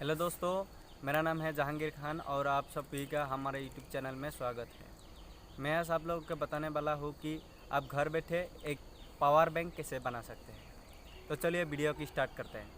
Hello दोस्तों, मेरा नाम है जहांगीर खान और आप सभी का हमारे यूट्यूब चैनल में स्वागत है। मैं आज आप लोगों को बताने वाला हूँ कि आप घर बैठे एक पावर बैंक कैसे बना सकते हैं। तो चलिए वीडियो की स्टार्ट करते हैं।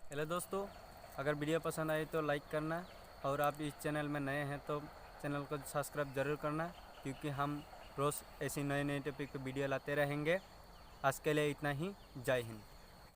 हेलो दोस्तों, अगर वीडियो पसंद आए तो लाइक करना और आप इस चैनल में नए हैं तो चैनल को सब्सक्राइब ज़रूर करना, क्योंकि हम रोज़ ऐसी नए नए टॉपिक पर वीडियो लाते रहेंगे। आज के लिए इतना ही। जय हिंद।